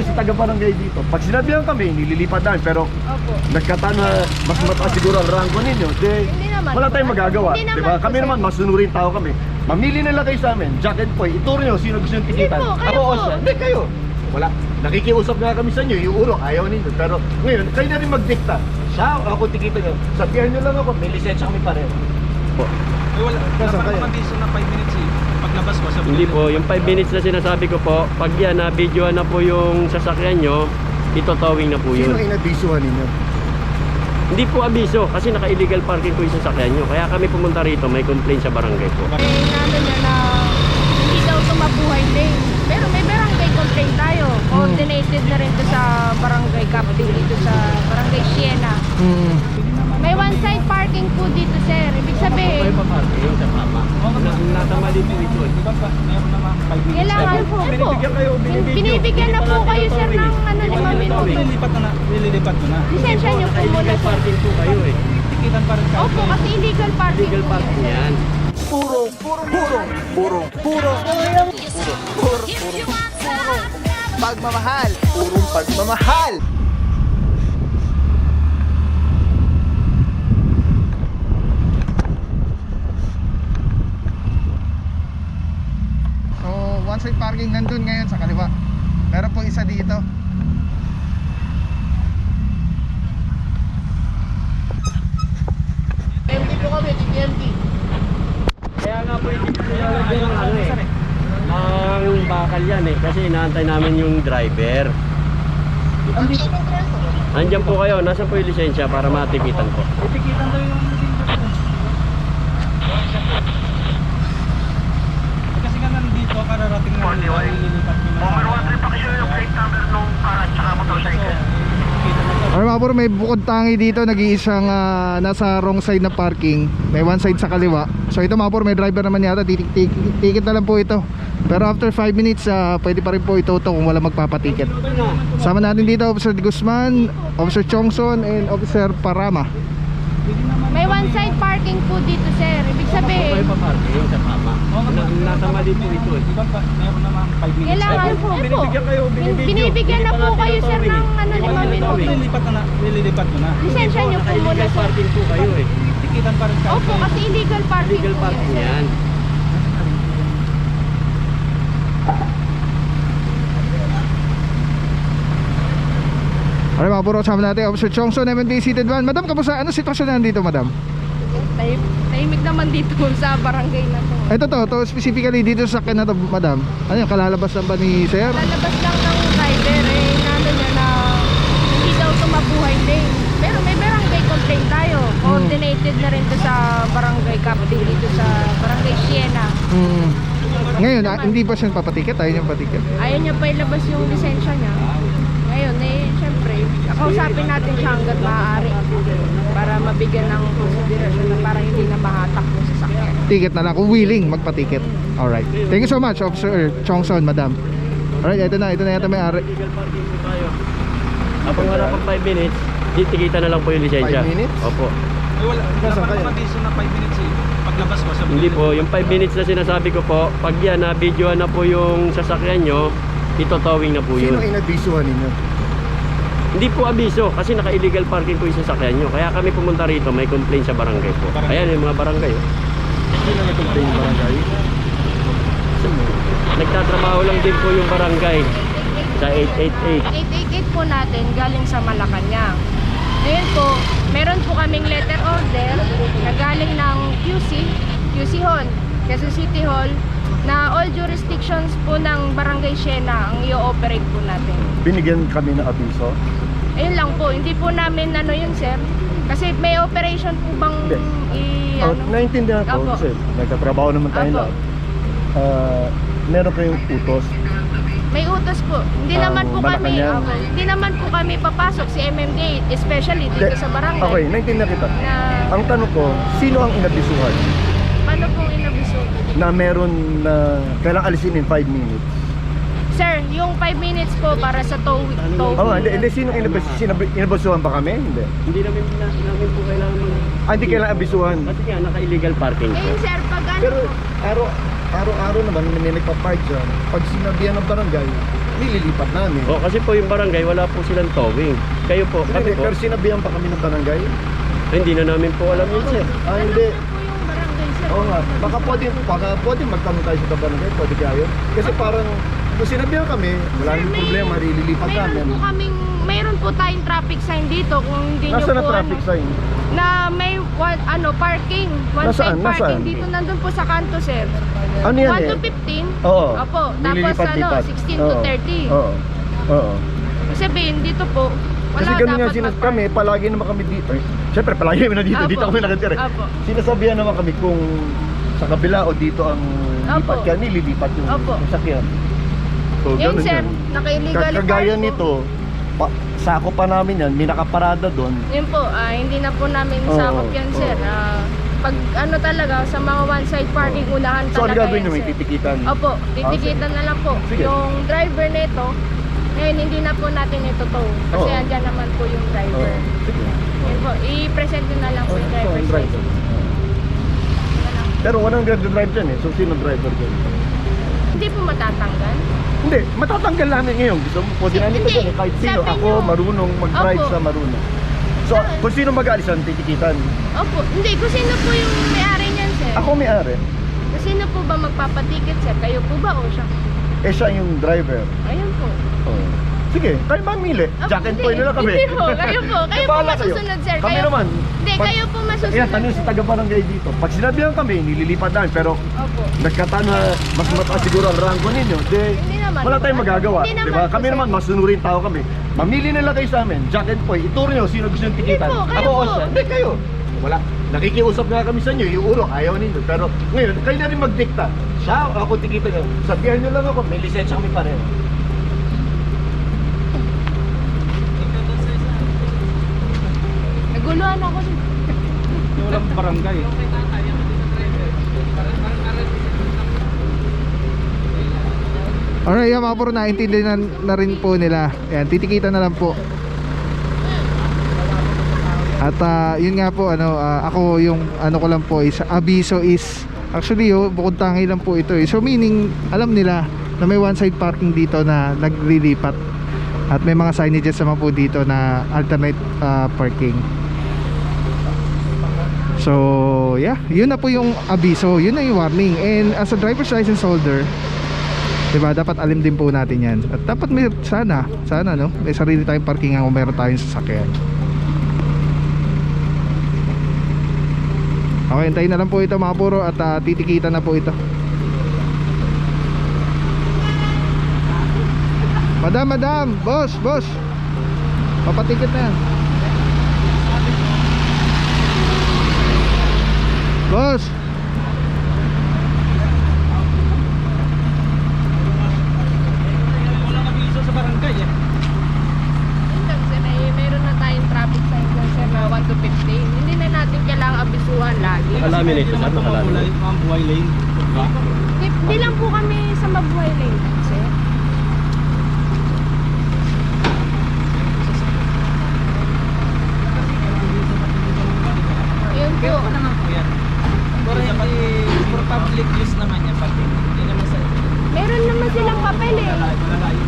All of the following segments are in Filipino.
sa taga-barangay dito. Pag sinabihan kami, nililipat namin. Pero Opo. nagkataon na mas mataas siguro ang rango ninyo. Hindi naman Wala po. tayong magagawa. Hindi naman Diba? po, Kami sir. naman, masunurin tao kami. Mamili nila kayo sa amin. Jack and Poy, ituro nyo sino gusto yung tikitan. Hindi po, kayo Ako o po. siya. Hindi kayo. Wala. Nakikiusap nga kami sa inyo, iurok, ayaw ninyo. Pero ngayon, kayo na rin magdikta. Siya, ako tikitan nyo. Sabihan nyo lang ako, may lisensya kami pareho. Po. Ay, wala. Nasaan Dapat kayo? naman dito na 5 minutes eh. Paglabas ko, sabi Hindi po, yung 5 minutes na sinasabi ko po, pag yan na videoan na po yung sasakyan nyo, itotowing na po Sino yun. inabisuhan ninyo? Hindi po abiso kasi naka-illegal parking po yung sasakyan nyo. Kaya kami pumunta rito, may complaint sa barangay po. Ano niya na hindi daw ito mabuhay lane. Pero may barangay complaint tayo. Coordinated na rin ito sa barangay captain dito sa barangay Siena. May one side parking po dito, sir. Ibig sabihin, Parking sa tama. Natamali po ito. Di ba pa, meron naman 5 minutes. kailangan po. Binibigyan kayo, binibigyan. Binibigyan na po kayo, sir, ng ano, 5 minuto. Nililipat ko na. Lisensya niyo po muna, Illegal sir. parking po kayo eh. Tikitan pa rin Opo, kasi illegal parking Illegal po parking yan. yan. Pagmamahal. Purong pagmamahal. So, one side parking nandun ngayon sa kaliwa. Meron po isa dito. Empty po kami, empty. Kaya nga po hindi ko yung ano eh. Ang bakal yan eh. Kasi inaantay namin yung driver. Andyan po kayo. Nasa po yung lisensya para matikitan po. Tikitan daw yung kasi nga nandito, kararating na nililipat ko na. Ano mga puro, may bukod tangi dito, nag-iisang nasa wrong side na parking. May one side sa kaliwa. So ito mga puro, may driver naman yata, ticket na lang po ito. Pero after 5 minutes, pwede pa rin po ito kung wala magpapaticket. Sama natin dito, Officer Guzman, Officer Chongson, and Officer Parama. May one side parking po dito, sir. Ibig sabihin, Parking sa tama. Natamali po ito eh. Di ba pa, meron naman 5 minutes. kailangan po. Binibigyan kayo, Binibigyan na po kayo, sir, ng ano, 5 minuto. Nililipat ko na. Lisensya niyo po muna, Illegal sir. parking po kayo eh. Tikitan pa rin Opo, kasi illegal parking Illegal po parking yan, sir. yan. Ano mga puro, sama natin, Officer Chongson, MNP Seated Van. Madam, kamusta? Ano sitwasyon na dito, madam? Tahimik naman dito sa barangay na to. Ito to specifically dito sa akin na to, madam. Ano yung kalalabas lang ba ni Sir? Lalabas lang ng driver ano niya na hindi daw ito mabuhay lane. Pero may barangay complaint tayo. Coordinated na rin ito sa barangay captain dito sa barangay Siena. Ngayon, hindi pa siya papatiket? Ayaw niyang patiket? Ayaw niya pa ilabas yung lisensya niya. Ngayon syempre, kausapin natin siya hanggat maaari para mabigyan ng konsiderasyon na parang hindi na mahatak yung sasakyan. Ticket na lang kung willing magpatiket. Alright. Thank you so much, Officer Chongson, madam. Alright, ito na yata may ari. Illegal parking po tayo. Habang wala pang 5 minutes, tikitan na lang po yung lisensya. 5 minutes? Opo. Ay, wala. Dapat kayo? naman dito na 5 minutes eh. Paglabas ko, sabi Hindi po, yung 5 minutes na sinasabi ko po, pag yan na videoan na po yung sasakyan nyo, itotowing na po Sino yun. inabisuhan ninyo? Hindi po abiso kasi naka-illegal parking po yung sasakyan nyo. Kaya kami pumunta rito, may complaint sa barangay po. Ayan yung mga barangay. Oh. Sino nag-complain yung barangay? Nagtatrabaho lang din po yung barangay sa 888. 888 po natin galing sa Malacanang. Ngayon po, meron po kaming letter order na galing ng QC Hall, Quezon City Hall, na all jurisdictions po ng Barangay Siena ang i-ooperate po natin. Binigyan kami ng abiso? Ayun lang po, hindi po namin ano yun, sir. Kasi may operation po bang Naintindihan ko Opo. kasi nagtatrabaho naman tayo Opo. lahat. Meron kayong utos. May utos po. Hindi naman po kami, Malacanang. hindi naman po kami papasok si MMDA, especially dito sa barangay. Okay, naintindihan kita. Na, Ang tanong ko, sino ang inabisuhan paano pong inabiso? na meron na kailangang alisin in 5 minutes? Sir, yung 5 minutes po para sa tow. Hindi, sino inabisuhan ba kami? Hindi. Hindi namin po kailangan Hindi kailangan abisuhan. Kasi nga, naka-illegal parking po. Ngayon sir, pag ano Pero po, araw-araw naman may nagpa-park dyan. Pag sinabihan ng barangay, nililipat namin. O kasi po yung barangay, wala po silang towing. Kayo po, kami Hindi, po, pero sinabihan pa kami ng barangay. hindi na namin po alam yun, sir. Hindi. Alam na po yung barangay, sir. Oo nga, baka pwede magtanong tayo sa barangay, pwede kayo. Kasi parang, kung sinabihan kami, wala Sir, nang problema, nililipat namin. Mayroon po tayong traffic sign dito kung hindi nyo Nasaan po na traffic sign? na may parking, one Nasaan? side parking Nasaan? dito nandun po sa kanto, sir. Ano yan 1 to eh? 15. Oo. Opo. Tapos Nililipat-lipat. 16 to Oo. 30. Oo. Oo. Ibig sabihin dito po, wala Kasi ganun nga dapat kami, palagi naman kami dito. Siyempre, palagi kami na dito. Apo. Dito kami nakatira. Apo. Sinasabihan naman kami kung sa kabila o dito ang Apo. lipat kaya nililipat yung Apo. sakyan. So, Yun, ganun sir, yan. naka-illegal Kagaya park po. nito, sako pa namin yan, may nakaparada doon. Yun po, hindi na po namin Oo, sakop yan, oo. sir. Pag ano talaga, sa mga one side parking, unahan So, ano talaga gagawin yan, nyo? May sir. titikitan? Opo, titikitan na lang po. Sige. Yung driver nito, ngayon hindi na po natin ito to. Kasi Oo. andyan naman po yung driver. Oo. Sige. Yun po, i-present nyo na lang po yung Oo, driver's yung driver. license. Yan lang. Pero walang drive dyan eh. So, sino driver dyan? Hindi po matatanggal. Hindi, matatanggal namin ngayon. Gusto mo, pwede namin ito Hindi, dyan eh. Kahit sino, sabi ako nyo. marunong mag-drive Opo. sa marunong. So, kung sino mag-aalis ang titikitan? Opo, hindi. Kung sino po yung may-ari niyan, sir? Ako may-ari. Kung sino po ba magpapatikit, sir? Kayo po ba o siya? Eh, siya yung driver. Ayun po. Oh. Sige, kayo mamili. Opo, Jack and hindi. Poy na lang kami. Hindi po, kayo po. Kayo po Bahala masusunod, sir. Kami Kayo- naman. Hindi, kayo po masusunod. Kaya tanong sa taga-barangay dito. Pag sinabihan kami, nililipat namin. Pero Opo. nagkataon na mas mataas siguro ang rango ninyo. Hindi naman. Wala tayong magagawa. Hindi naman Diba? po, Kami sir. naman, masunurin tao kami. Mamili na lang kayo sa amin. Jack and Poy, ituro nyo sino gusto yung tikitan. Hindi po, kayo Ako o po. siya. Hindi kayo. Wala. Nakikiusap nga kami sa inyo, yung urok, ayaw ninyo. Pero ngayon, kayo na rin magdikta. Siya, ako tikitan nyo. Sabihan nyo lang ako, may lisensya kami pareho. Naguluhan ako. sir. Walang barangay. Alright, mga puro, naintindihan na rin po nila. Ayan, titikitan na lang po. At yun nga po, ako yung ano ko lang po is abiso is actually bukod tangi lang po ito eh. So meaning alam nila na may one side parking dito na naglilipat. At may mga signages naman po dito na alternate parking. So yeah, yun na po yung abiso, yun na yung warning. And as a driver's license holder, diba, dapat alim din po natin yan. At dapat may sana no, may sarili tayong parkingan kung meron tayong sasakyan. Okay, hintayin na lang po ito mga puro at titikitan na po ito. Madam, boss, papatikit na yan. Boss, Walang abiso sa barangay eh. Yun lang, sir. Meron na tayong traffic sign dyan, sir, na 1 to 15. Hindi na natin kailangang abisuhan lagi. Alamin ito, sir, nakalamin. Mga buhay lane. Diba? Hindi lang po kami sa Mabuhay Lane, sir. Yun po. Kaya pa naman po yan. Pero hindi, for public use naman yan. Pati, hindi naman sa... Meron naman silang papel eh. Malalayo.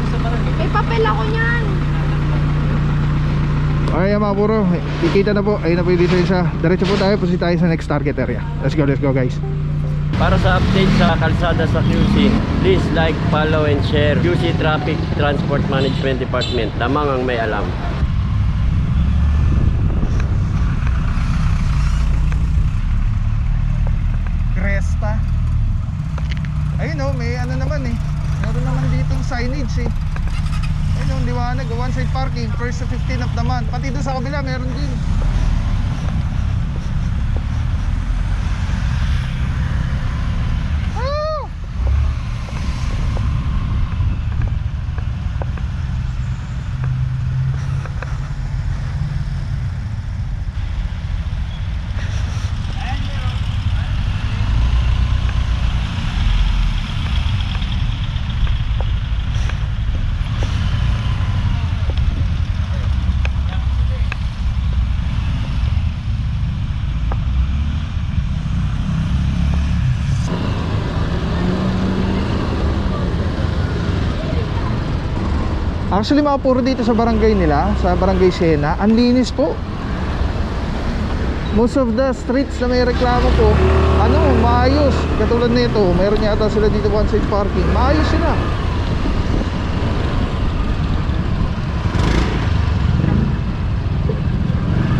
Sa barangay. May papel ako niyan. okay mga puro, titikitan na po. Ayun na po yung lisensya. Diretso po tayo, pusi tayo sa next target area. Let's go guys. Para sa update sa kalsada sa QC, please like, follow, and share QC Traffic Transport Management Department. Lamang ang may alam. Cresta. Ayun oh, may ano naman eh. Meron naman ditong signage eh. Ayun oh, liwanag, one side parking, first to 15 of the month. Pati doon sa kabila meron din. Ah! Actually mga puro dito sa barangay nila, sa barangay Siena, ang linis po. Most of the streets na may reklamo po, maayos. Katulad nito, mayroon yata sila dito one side parking. Maayos sila.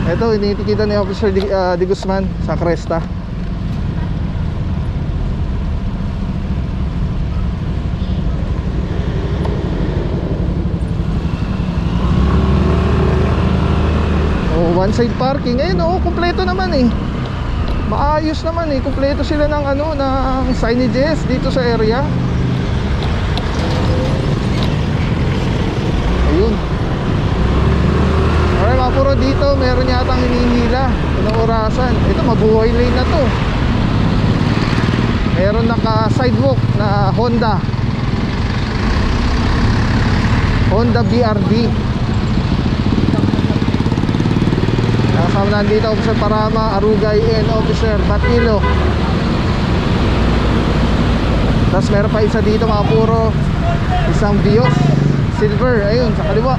Ito, initikita ni Officer Di Guzman sa Cresta. One side parking. Ayun, kumpleto naman eh. Maayos naman eh. Kumpleto sila ng ng signages dito sa area. Ayun. Alright, mga puro dito meron yatang hinihila ng orasan. Ito, mabuhay lane na to. Meron naka sidewalk na Honda BRD. Nakasama nandito Officer Parama, Arugay, and Officer Batilo. Tapos meron pa isa dito mga puro, isang Vios Silver, ayun sa kaliwa.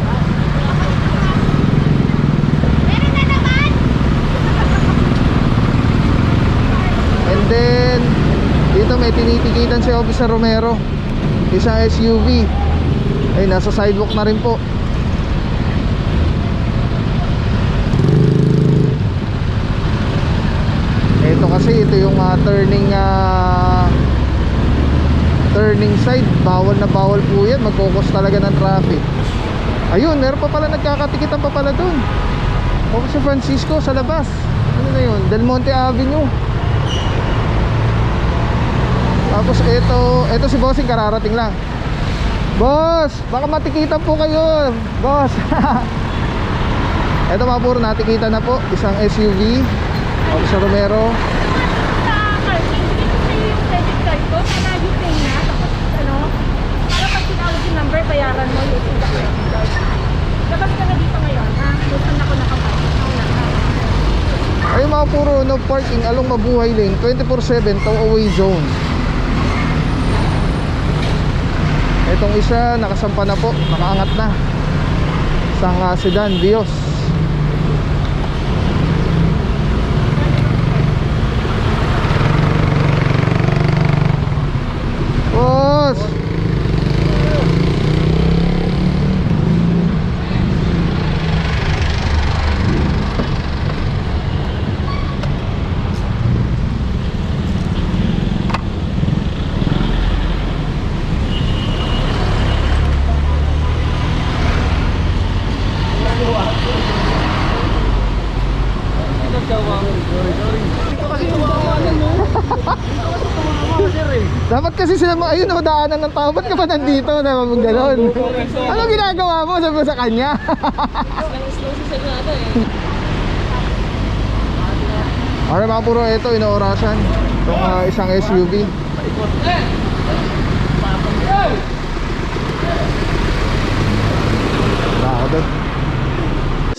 And then dito may tinitikitan si Officer Romero, isang SUV. Ay, nasa sidewalk na rin po. Ito kasi ito yung turning side. Bawal na bawal po yan. Magkukos talaga ng traffic. Ayun, meron pa pala nagkakatikitan pa pala dun. Officer Francisco sa labas. Ano na yun? Del Monte Avenue. Tapos ito si Bossing kararating lang. Boss, baka matikitan po kayo. Boss. Ito mga puro natikitan na po. Isang SUV, Officer Romero. Sa parking, hindi ko sa'yo yung credit card ko. Malayo pay na. Tapos para pag tinawag yung number, bayaran mo yung credit card. Labas ka na dito ngayon, ha? Gusto na ako nakaparking. Ayun mga puro no parking along Mabuhay Lane, 24/7 tow away zone. Itong isa nakasampa na po, nakaangat na. Isang sedan Vios. Boss! Dapat kasi sila ayun daanan ng tao. Ba't ka pa nandito na gano'n? Ano ginagawa mo? Sabi mo sa kanya. Alright mga puro, ito inoorasan itong isang SUV. Ako doon.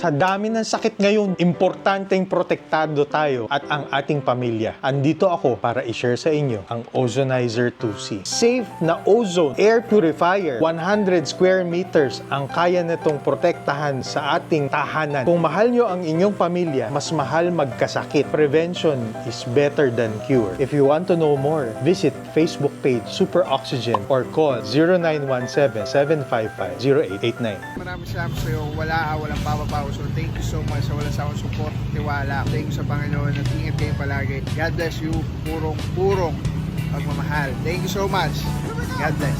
Sa dami ng sakit ngayon, importanteng protektado tayo at ang ating pamilya. Andito ako para i-share sa inyo ang Ozonizer 2C. Safe na ozone air purifier. 100 square meters ang kaya nitong protektahan sa ating tahanan. Kung mahal nyo ang inyong pamilya, mas mahal magkasakit. Prevention is better than cure. If you want to know more, visit Facebook page Super Oxygen or call 0917-755-0889. Maraming salamat sa iyo. Walang papapaw. So thank you so much sa walang sawang support, tiwala. Thank you sa Panginoon at ingat kayo palagi. God bless you. Purong pagmamahal. Thank you so much. God bless.